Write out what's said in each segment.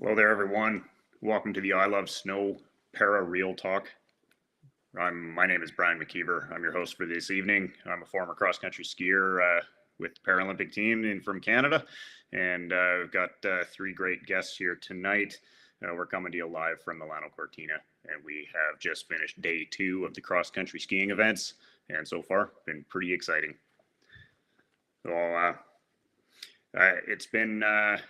Hello there, everyone. Welcome to the I Love Snow Para Real Talk. My name is Bryan McKeever. I'm your host for this evening. I'm a former cross country skier with the Paralympic team from Canada, and we've got three great guests here tonight. We're coming to you live from Milano Cortina, and we have just finished day 2 of the cross country skiing events, and so far been pretty exciting. So it's been a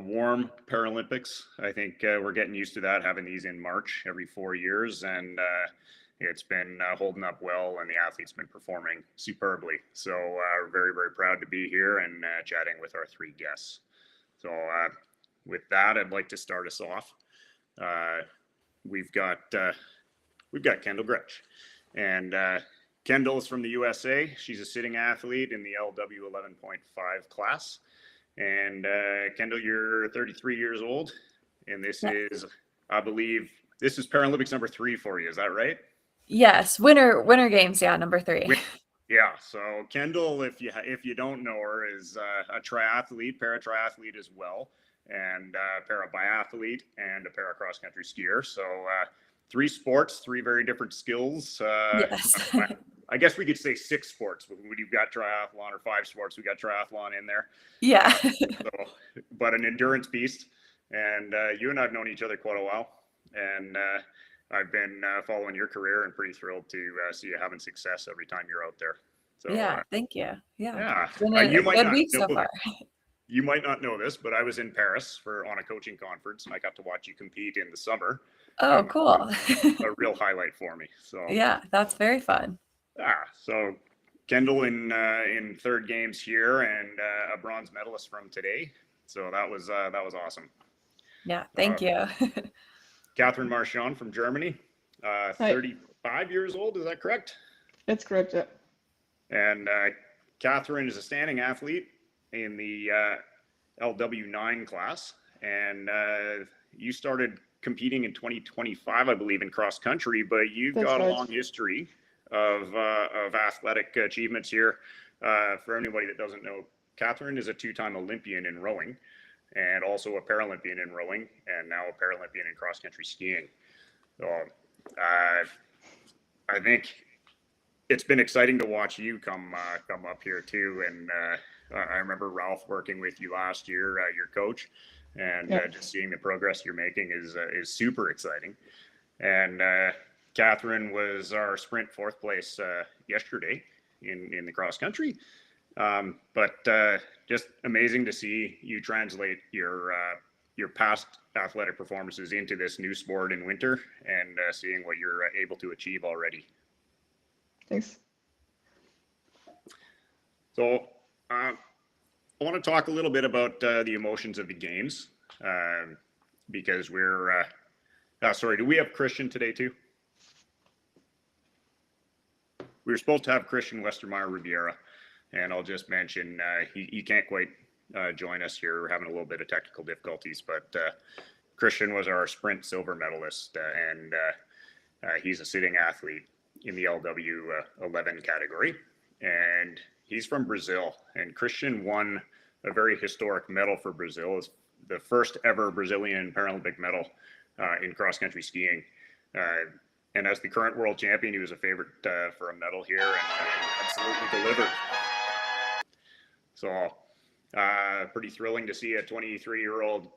warm Paralympics. I think we're getting used to that, having these in March every 4 years, and it's been holding up well, and the athletes been performing superbly. So we're very, very proud to be here and chatting with our three guests. So with that, I'd like to start us off. We've got Kendall Gretsch, and Kendall is from the USA. She's a sitting athlete in the LW 11.5 class. And Kendall, you're 33 years old, and this is, I believe, this is Paralympics number 3 for you. Is that right? Yes, Winter Games, yeah, number 3. Yeah. So Kendall, if you don't know her, is a triathlete, para triathlete as well, and para biathlete, and a para cross country skier. So 3 sports, 3 very different skills. Yes. I guess we could say 6 sports. When you've got triathlon, or 5 sports, we got triathlon in there. Yeah. But an endurance beast. And you and I have known each other quite a while. And I've been following your career and pretty thrilled to see you having success every time you're out there. So yeah, thank you. Yeah. It's been a good week so far. You might not know this, but I was in Paris on a coaching conference, and I got to watch you compete in the summer. Oh, cool. A real highlight for me. So yeah, that's very fun. So Kendall in 3rd games here, and a bronze medalist from today. So that was awesome. Yeah, thank you. Catherine Marchand from Germany, 35 years old. Is that correct? That's correct. Yeah. And Catherine is a standing athlete in the LW9 class, and you started competing in 2025, I believe, in cross country. But you've got a long history of athletic achievements here. For anybody that doesn't know, Catherine is a 2-time Olympian in rowing, and also a Paralympian in rowing, and now a Paralympian in cross country skiing. So I think it's been exciting to watch you come up here too. And I remember Ralph working with you last year, your coach, and just seeing the progress you're making is super exciting. And Catherine was our sprint 4th place yesterday in the cross country. But just amazing to see you translate your past athletic performances into this new sport in winter, and seeing what you're able to achieve already. Thanks. So I want to talk a little bit about the emotions of the games, because we're sorry, do we have Christian today too? We were supposed to have Christian Westermeyer Riviera, and I'll just mention he can't quite join us here. We're having a little bit of technical difficulties, but Christian was our sprint silver medalist, and he's a sitting athlete in the LW 11 category, and he's from Brazil. And Christian won a very historic medal for Brazil. It's the first ever Brazilian Paralympic medal in cross country skiing. And as the current world champion, he was a favorite for a medal here, and absolutely delivered. So pretty thrilling to see a 23-year-old,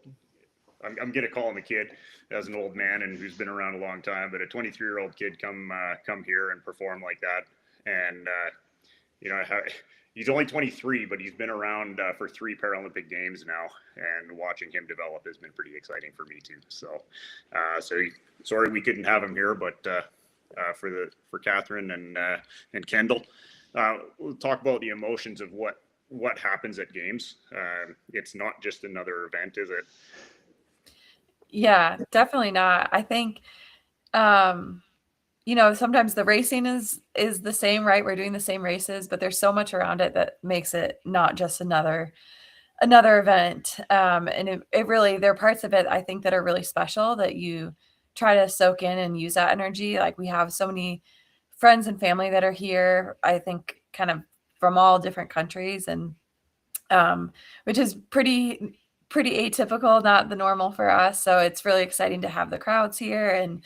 I'm going to call him a kid as an old man and who's been around a long time, but a 23-year-old kid come here and perform like that. And, he's only 23, but he's been around for 3 Paralympic Games now, and watching him develop has been pretty exciting for me too. So, sorry we couldn't have him here, but for Catherine and Kendall, we'll talk about the emotions of what happens at games. It's not just another event, is it? Yeah, definitely not. I think, sometimes the racing is the same, right? We're doing the same races, but there's so much around it that makes it not just another event. And it really, there are parts of it, I think, that are really special that you try to soak in and use that energy. Like, we have so many friends and family that are here, I think, kind of from all different countries, and which is pretty pretty atypical, not the normal for us. So it's really exciting to have the crowds here, and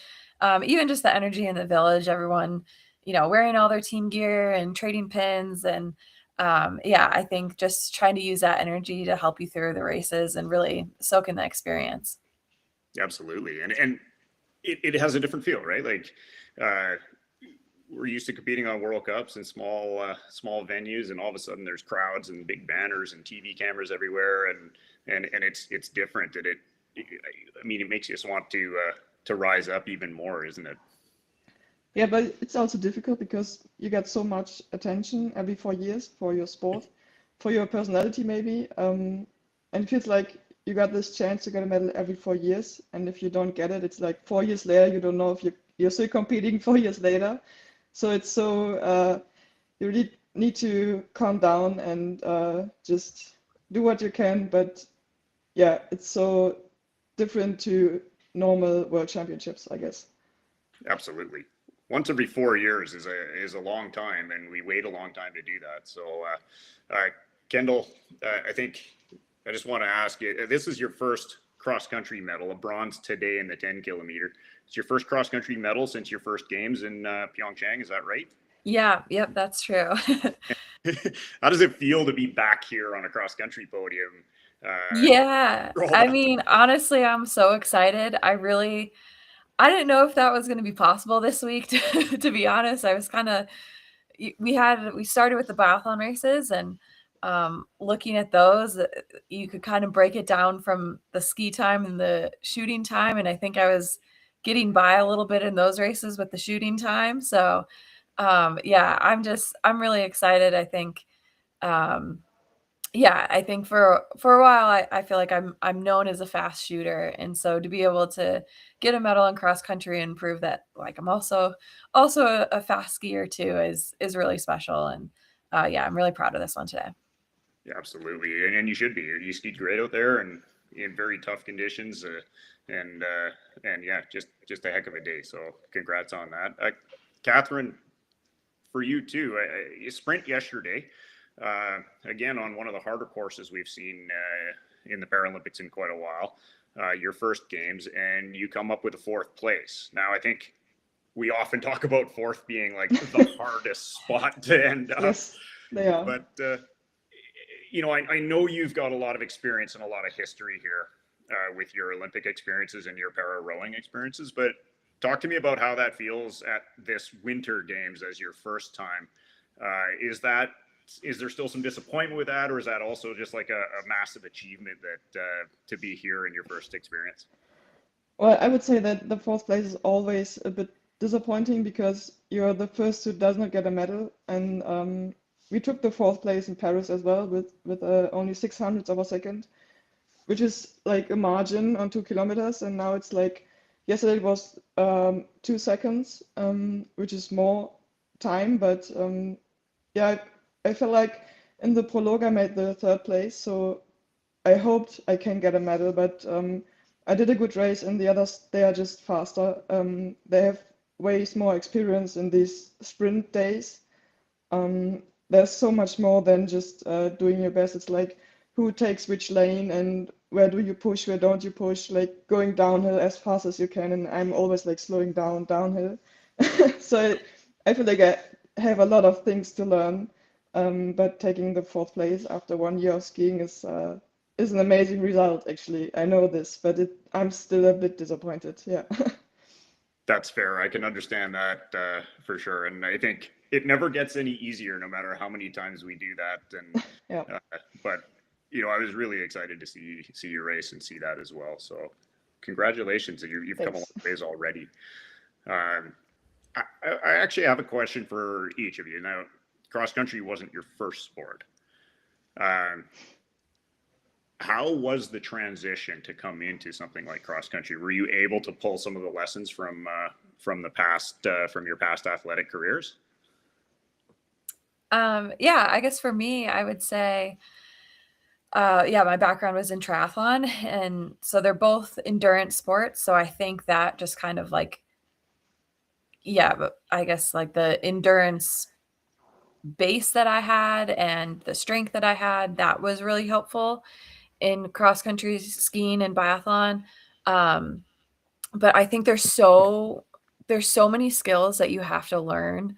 even just the energy in the village, everyone, wearing all their team gear and trading pins. And yeah, I think just trying to use that energy to help you through the races and really soak in the experience. Absolutely. And it has a different feel, right? Like, uh, we're used to competing on World Cups in small venues, and all of a sudden there's crowds and big banners and TV cameras everywhere, and it's different. And I mean, it makes you just want to rise up even more, isn't it? Yeah, but it's also difficult because you get so much attention every 4 years for your sport, for your personality maybe. And it feels like you got this chance to get a medal every 4 years, and if you don't get it, it's like 4 years later, you don't know if you're still competing 4 years later. So it's so you really need to calm down and just do what you can. But yeah, it's so different to normal world championships, I guess. Absolutely. Once every 4 years is a long time, and we wait a long time to do that. So, Kendall, I think I just want to ask you. This is your first cross country medal, a bronze today in the 10 kilometer. It's your first cross country medal since your first games in Pyeongchang. Is that right? Yeah, yep, that's true. How does it feel to be back here on a cross country podium? Yeah, For all I that. mean, honestly, I'm so excited. I didn't know if that was going to be possible this week. To be honest, I was kind of we started with the biathlon races, and looking at those, you could kind of break it down from the ski time and the shooting time, and I think I was getting by a little bit in those races with the shooting time. So yeah, I'm really excited. I think um, yeah, I think for a while, I feel like I'm known as a fast shooter, and so to be able to get a medal in cross country and prove that, like, I'm also a fast skier too is really special. And yeah, I'm really proud of this one today. Yeah, absolutely, and you should be. You skied great out there, and in very tough conditions, and yeah, just a heck of a day. So congrats on that, Catherine. For you too, you sprint yesterday, again on one of the harder courses we've seen in the Paralympics in quite a while. Your first games, and you come up with a fourth place. Now, I think we often talk about fourth being like the hardest spot to end up, Yes, they are. but I know you've got a lot of experience and a lot of history here with your Olympic experiences and your para rowing experiences. But talk to me about how that feels at this Winter Games as your first time. Is there still some disappointment with that, or is that also just like a massive achievement that to be here in your first experience? Well, I would say that the fourth place is always a bit disappointing because you're the first who does not get a medal, and we took the fourth place in Paris as well with only 600ths of a second, which is like a margin on 2 kilometers, and now it's like yesterday it was 2 seconds, which is more time, but yeah, I felt like in the prologue I made the third place, so I hoped I can get a medal, but I did a good race, and the others, they are just faster. They have way more experience in these sprint days. There's so much more than just doing your best. It's like who takes which lane and where do you push, where don't you push, like going downhill as fast as you can. And I'm always like slowing down downhill. So I feel like I have a lot of things to learn. But taking the fourth place after 1 year of skiing is an amazing result, actually. I know this, but I'm still a bit disappointed. Yeah. That's fair. I can understand that for sure, and I think it never gets any easier, no matter how many times we do that. And Yeah. but I was really excited to see your race and see that as well. So congratulations, you've come a long Thanks. ways already. Um, I actually have a question for each of you. Now, cross country wasn't your first sport. Um, how was the transition to come into something like cross country? Were you able to pull some of the lessons from the past from your past athletic careers? Yeah, I guess for me, I would say, yeah, my background was in triathlon, and so they're both endurance sports. So I think that just kind of like, yeah, but I guess like the endurance base that I had and the strength that I had, that was really helpful in cross country skiing and biathlon. But I think there's so many skills that you have to learn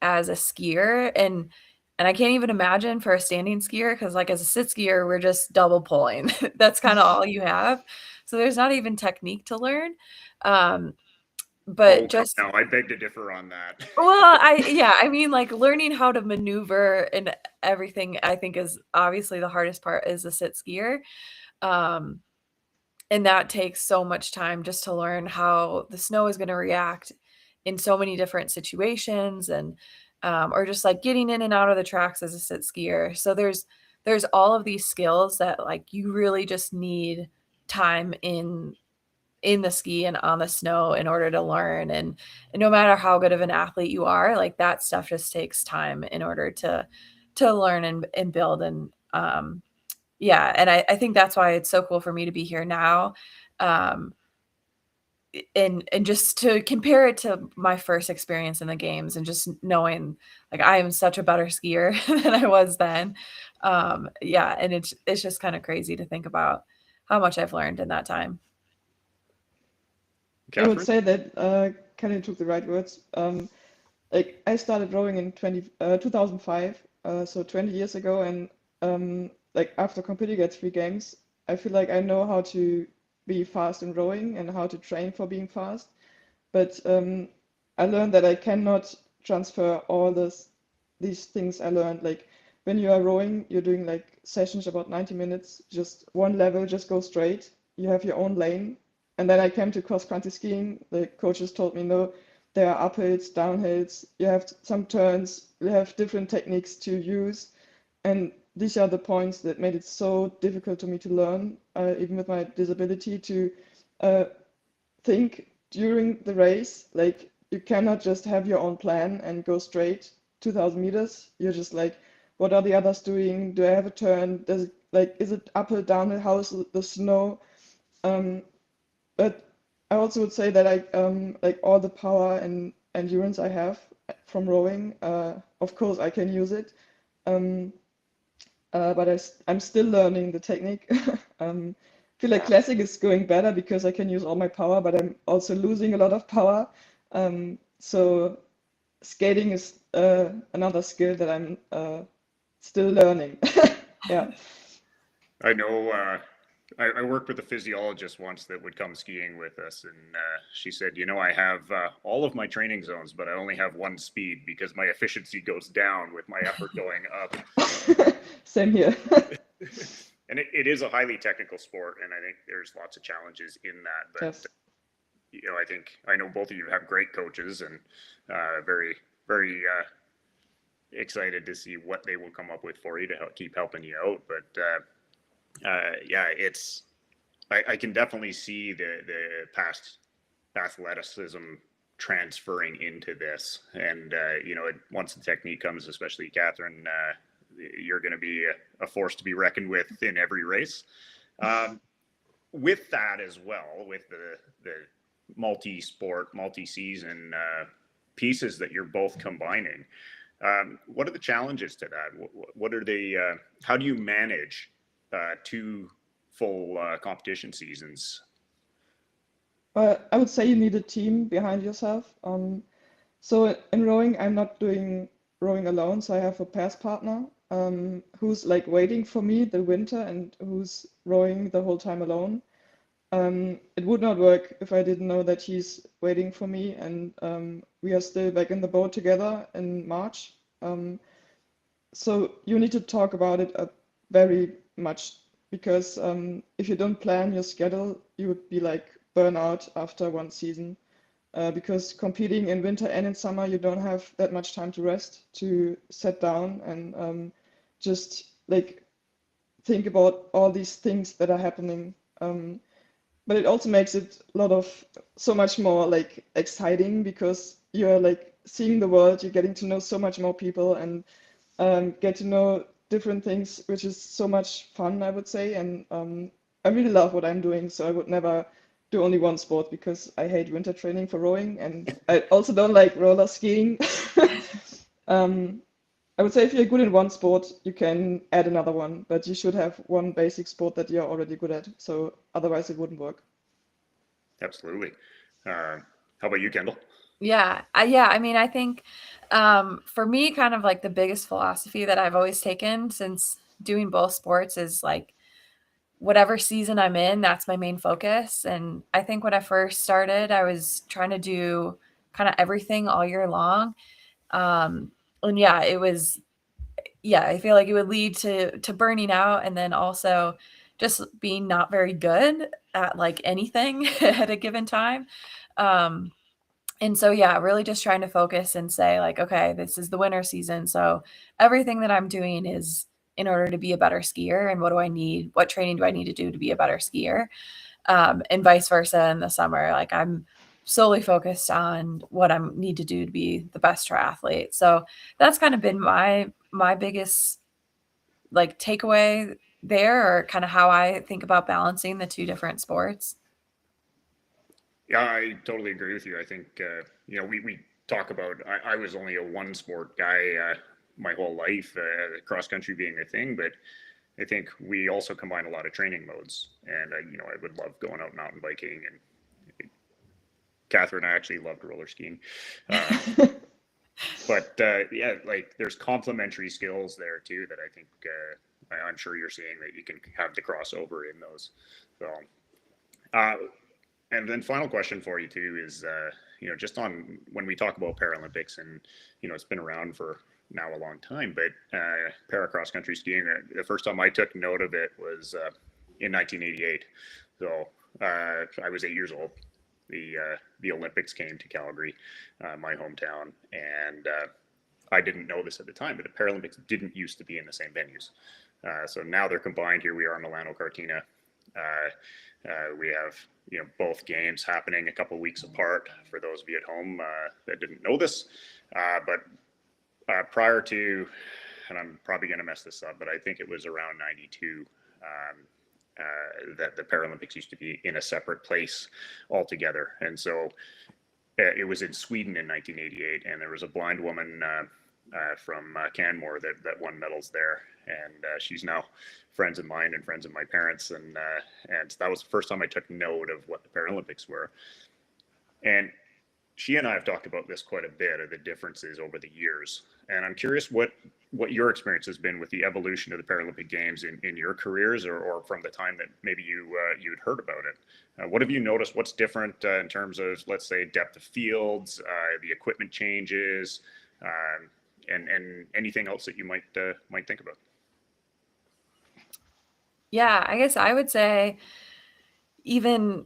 as a skier, and I can't even imagine for a standing skier, because like as a sit skier, we're just double pulling. That's kind of all you have. So there's not even technique to learn. But just no, I beg to differ on that. well, I mean, like learning how to maneuver and everything, I think is obviously the hardest part as a sit skier. Um, and that takes so much time just to learn how the snow is going to react in so many different situations, and or just like getting in and out of the tracks as a sit skier. So there's all of these skills that like you really just need time in the ski and on the snow in order to learn. And no matter how good of an athlete you are, like that stuff just takes time in order to learn and build. And yeah, and I think that's why it's so cool for me to be here now. Um, and just to compare it to my first experience in the games, and just knowing like I am such a better skier than I was then. Yeah, and it's just kind of crazy to think about how much I've learned in that time. I would Catherine? say that Kelly took the right words. Like I started rowing in 2005, so 20 years ago, and like after competing at 3 games, I feel like I know how to be fast in rowing and how to train for being fast. But I learned that I cannot transfer all these things I learned. Like when you are rowing, you're doing like sessions about 90 minutes, just one level, just go straight. You have your own lane. And then I came to cross country skiing. The coaches told me, no, there are uphills, downhills, you have some turns, you have different techniques to use. And these are the points that made it so difficult to me to learn, even with my disability, to uh, think during the race. Like you cannot just have your own plan and go straight 2000 meters. You're just like, what are the others doing? Do I have a turn? Does it, like, is it uphill, downhill? How is the snow? Um, but I also would say that I like all the power and endurance I have from rowing. Of course, I can use it, um, but I'm still learning the technique. Feel like classic is going better because I can use all my power, but I'm also losing a lot of power. So skating is another skill that I'm still learning. Yeah. I know I worked with a physiologist once that would come skiing with us, and she said, you know, I have all of my training zones, but I only have one speed because my efficiency goes down with my effort going up. Same here. And it is a highly technical sport, and I think there's lots of challenges in that. But Yes. you know, I know both of you have great coaches, and very excited to see what they will come up with for you to keep helping you out. But yeah, I can definitely see the past athleticism transferring into this, and you know, once the technique comes, especially Catherine, you're going to be a force to be reckoned with in every race. With that as well, with the multi-sport, multi-season pieces that you're both combining, what are the challenges to that? What are the how do you manage two full competition seasons? I would say you need a team behind yourself. So in rowing, I'm not doing rowing alone. So I have a pairs partner who's like waiting for me the winter and who's rowing the whole time alone. It would not work if I didn't know that he's waiting for me, and we are still back in the boat together in March. So you need to talk about it very much because if you don't plan your schedule, you would be like burnout after one season. Because competing in winter and in summer, you don't have that much time to rest, to sit down and just like think about all these things that are happening. But it also makes it a lot of so much more like exciting because you're like seeing the world, you're getting to know so much more people and get to know different things, which is so much fun, I would say. And I really love what I'm doing, so I would never do only one sport because I hate winter training for rowing, and I also don't like roller skiing. Um, I would say if you're good in one sport, you can add another one, but you should have one basic sport that you're already good at. So otherwise, it wouldn't work. Absolutely. How about you, Kendall? Yeah, I mean, I think for me, kind of like the biggest philosophy that I've always taken since doing both sports is like whatever season I'm in, that's my main focus. And I think when I first started, I was trying to do kind of everything all year long. And yeah, I feel like it would lead to burning out, and then also just being not very good at like anything at a given time. Um, and so, yeah, really just trying to focus and say, like, okay, this is the winter season. So everything that I'm doing is in order to be a better skier. And what do I need? What training do I need to do to be a better skier? And vice versa in the summer. Like, I'm solely focused on what I need to do to be the best triathlete. So that's kind of been my biggest like takeaway there, or kind of how I think about balancing the two different sports. Yeah, I totally agree with you. I think we talk about. I was only a one sport guy my whole life, cross country being a thing, but I think we also combine a lot of training modes. And I would love going out mountain biking, and Catherine, I actually loved roller skiing. But yeah, like there's complementary skills there too that I think I'm sure you're seeing that you can have the crossover in those. So, uh, and then final question for you too is, just on when we talk about Paralympics, and it's been around for now a long time, but para cross country skiing, the first time I took note of it was in 1988. So I was 8 years old. The Olympics came to Calgary, my hometown, and I didn't know this at the time, but the Paralympics didn't used to be in the same venues. So now they're combined. Here we are in Milano Cortina. We have both games happening a couple weeks apart. For those of you at home that didn't know this, but prior to, and I'm probably going to mess this up, but I think it was around '92. That the Paralympics used to be in a separate place altogether. And so it was in Sweden in 1988, and there was a blind woman from Canmore that won medals there. And she's now friends of mine and friends of my parents. And that was the first time I took note of what the Paralympics were. And she and I have talked about this quite a bit, of the differences over the years. And I'm curious what your experience has been with the evolution of the Paralympic Games in your careers, or from the time that maybe you'd heard about it. What have you noticed? What's different in terms of, let's say, depth of fields, the equipment changes, and anything else that you might think about? Yeah, I guess I would say even,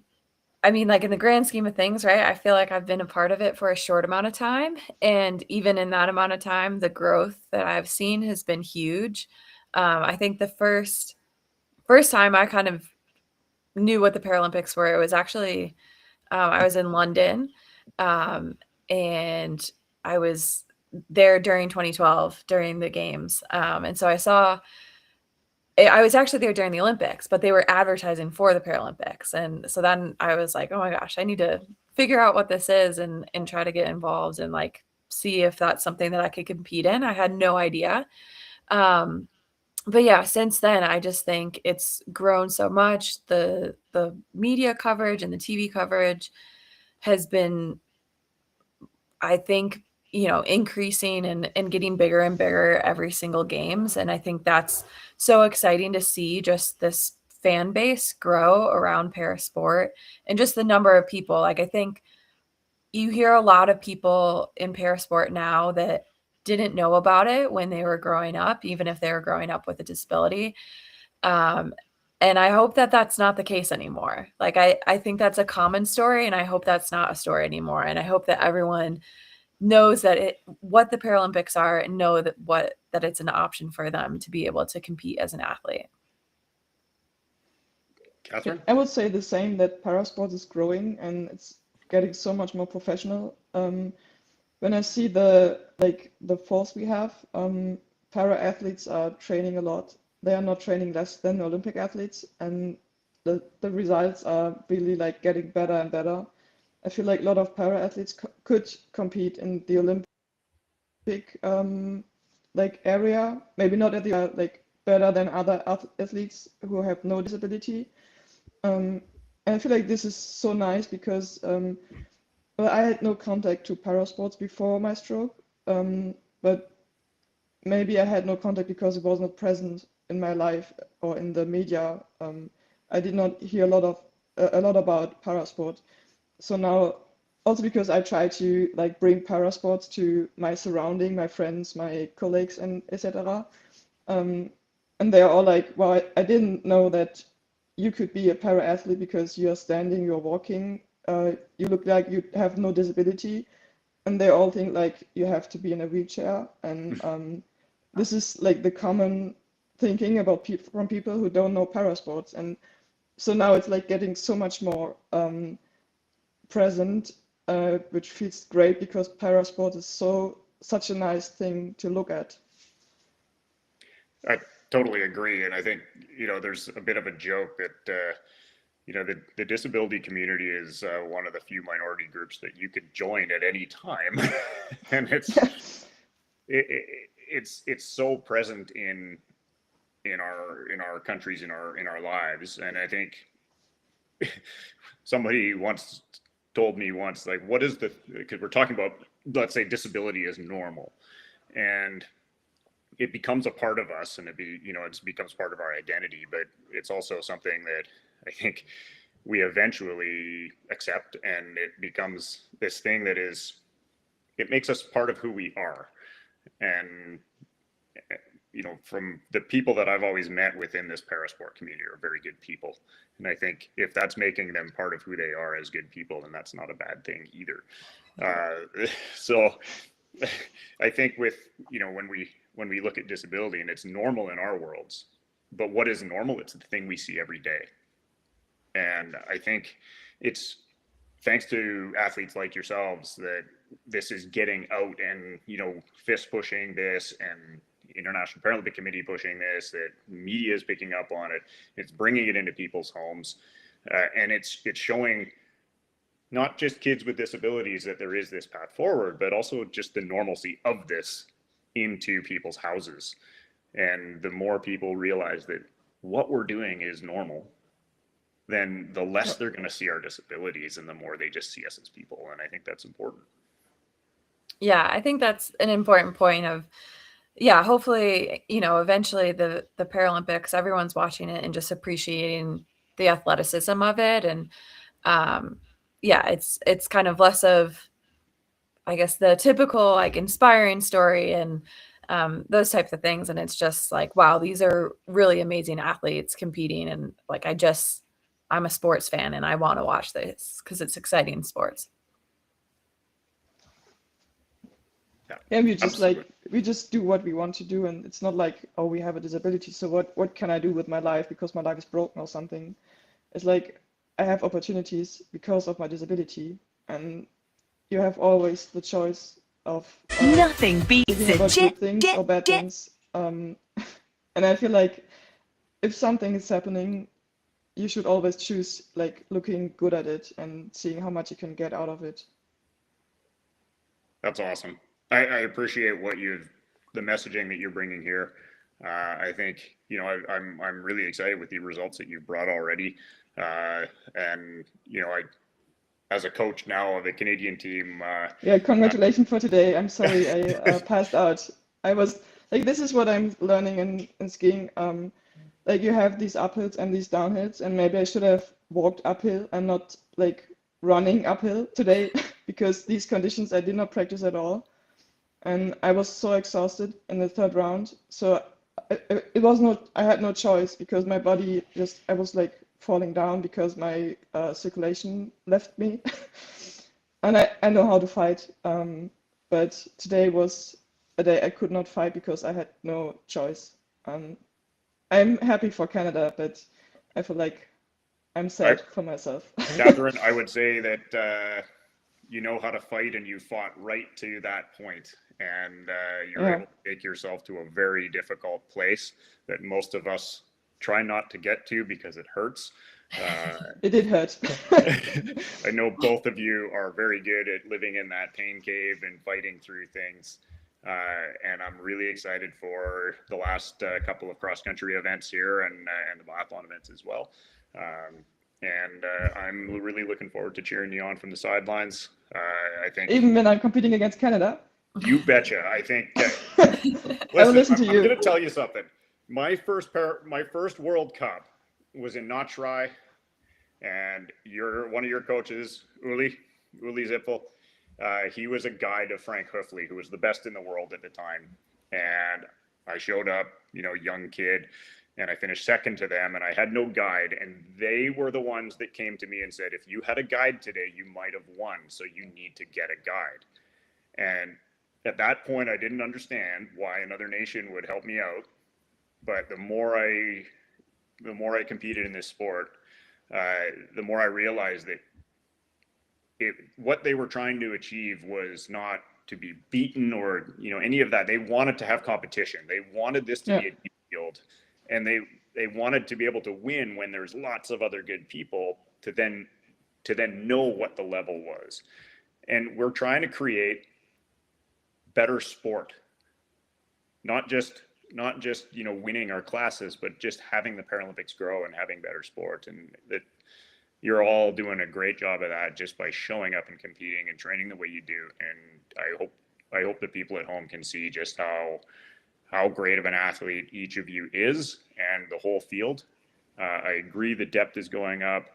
I mean, like in the grand scheme of things, right? I feel like I've been a part of it for a short amount of time. And even in that amount of time, the growth that I've seen has been huge. I think the first time I kind of knew what the Paralympics were, it was actually, I was in London, and I was there during 2012 during the games. And so I was actually there during the Olympics, but they were advertising for the Paralympics. And so then I was like, oh my gosh, I need to figure out what this is, and try to get involved and like see if that's something that I could compete in. I had no idea. But yeah, since then, I just think it's grown so much. The media coverage and the TV coverage has been, I think, increasing and getting bigger and bigger every single games. And I think that's so exciting to see, just this fan base grow around parasport, and just the number of people. Like, I think you hear a lot of people in parasport now that didn't know about it when they were growing up, even if they were growing up with a disability. Um, and I hope that that's not the case anymore. Like, I think that's a common story, and I hope that's not a story anymore. And I hope that everyone knows that what the Paralympics are, and know that it's an option for them to be able to compete as an athlete. Catherine? I would say the same, that parasport is growing and it's getting so much more professional. When I see the force we have, para athletes are training a lot. They are not training less than Olympic athletes, and the results are really like getting better and better. I feel like a lot of para athletes could compete in the Olympic like area, maybe not at the like better than other athletes who have no disability. And I feel like this is so nice because well, I had no contact to parasports before my stroke, but maybe I had no contact because it was not present in my life or in the media. I did not hear a lot about parasport. So now, also because I try to like bring parasports to my surrounding, my friends, my colleagues, and etc. Um, and they are all like, well, I didn't know that you could be a para athlete because you're standing, you're walking, you look like you have no disability, and they all think like you have to be in a wheelchair. And this is like the common thinking about people from people who don't know parasports. And so now it's like getting so much more present, which feels great because parasport is such a nice thing to look at. I totally agree, and I think there's a bit of a joke that the disability community is one of the few minority groups that you could join at any time, and it's so present in our countries, in our lives. And I think somebody once told me once, like, what is because we're talking about, let's say, disability is normal, and it becomes a part of us, and it becomes part of our identity, but it's also something that I think we eventually accept, and it becomes this thing that it makes us part of who we are. And from the people that I've always met within this parasport community are very good people, and I think if that's making them part of who they are as good people, then that's not a bad thing either. So I think when we look at disability, and it's normal in our worlds, but what is normal? It's the thing we see every day. And I think it's thanks to athletes like yourselves that this is getting out, and FIS pushing this, and International Paralympic Committee pushing this, that media is picking up on it. It's bringing it into people's homes, and it's showing not just kids with disabilities that there is this path forward, but also just the normalcy of this into people's houses. And the more people realize that what we're doing is normal, then the less they're going to see our disabilities, and the more they just see us as people. And I think that's important. Yeah, I think that's an important point of, yeah, hopefully, eventually the Paralympics, everyone's watching it and just appreciating the athleticism of it. And yeah, it's kind of less of, I guess, the typical like inspiring story and those types of things. And it's just like, wow, these are really amazing athletes competing. And like, I'm a sports fan and I want to watch this because it's exciting sports. Yeah, we just do what we want to do, and it's not like, oh, we have a disability, so what can I do with my life because my life is broken or something. It's like I have opportunities because of my disability, and you have always the choice of nothing beats thinking about good things or bad things. And I feel like if something is happening, you should always choose like looking good at it and seeing how much you can get out of it. That's awesome. I appreciate the messaging that you're bringing here. I think I'm really excited with the results that you've brought already, and I, as a coach now of the Canadian team. Yeah, congratulations for today. I'm sorry I passed out. I was like, this is what I'm learning in skiing. Like you have these uphills and these downhills, and maybe I should have walked uphill and not like running uphill today because these conditions I did not practice at all. And I was so exhausted in the third round. So it was not, I had no choice because my body I was like falling down because my circulation left me. And I know how to fight. But today was a day I could not fight because I had no choice. I'm happy for Canada, but I feel like I'm sad for myself. Catherine, I would say that you know how to fight, and you fought right to that point, and you're able to take yourself to a very difficult place that most of us try not to get to because it hurts. It did hurt. I know both of you are very good at living in that pain cave and fighting through things. And I'm really excited for the last couple of cross country events here and the biathlon events as well. I'm really looking forward to cheering you on from the sidelines. I think Even when I'm competing against Canada. You betcha. I think. I will listen to I'm you. going to tell you something. My first World Cup was in Notchry, and one of your coaches, Uli Zippel. He was a guide of Frank Hoofley, who was the best in the world at the time. And I showed up, young kid, and I finished second to them, and I had no guide. And they were the ones that came to me and said, if you had a guide today, you might have won. So you need to get a guide. And at that point, I didn't understand why another nation would help me out. But the more I competed in this sport, the more I realized that what they were trying to achieve was not to be beaten or any of that. They wanted to have competition. They wanted this to be a team field, and they wanted to be able to win when there's lots of other good people to then know what the level was. And we're trying to create better sport, not just winning our classes, but just having the Paralympics grow and having better sport. And that you're all doing a great job of that just by showing up and competing and training the way you do. And I hope the people at home can see just how great of an athlete each of you is, and the whole field. I agree the depth is going up,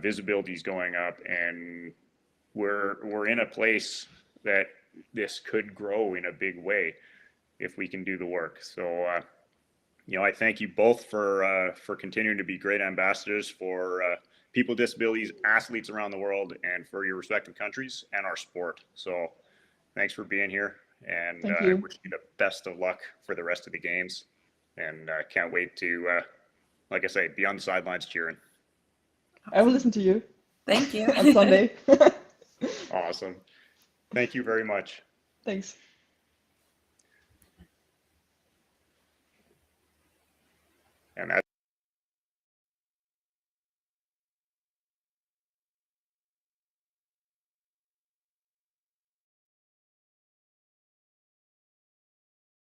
visibility is going up, and we're in a place that this could grow in a big way if we can do the work. So, I thank you both for continuing to be great ambassadors for people with disabilities, athletes around the world, and for your respective countries and our sport. So thanks for being here, and I wish you the best of luck for the rest of the games, and can't wait to, like I say, be on the sidelines cheering. I will listen to you. Thank you. On Sunday. Awesome. Thank you very much. Thanks. And that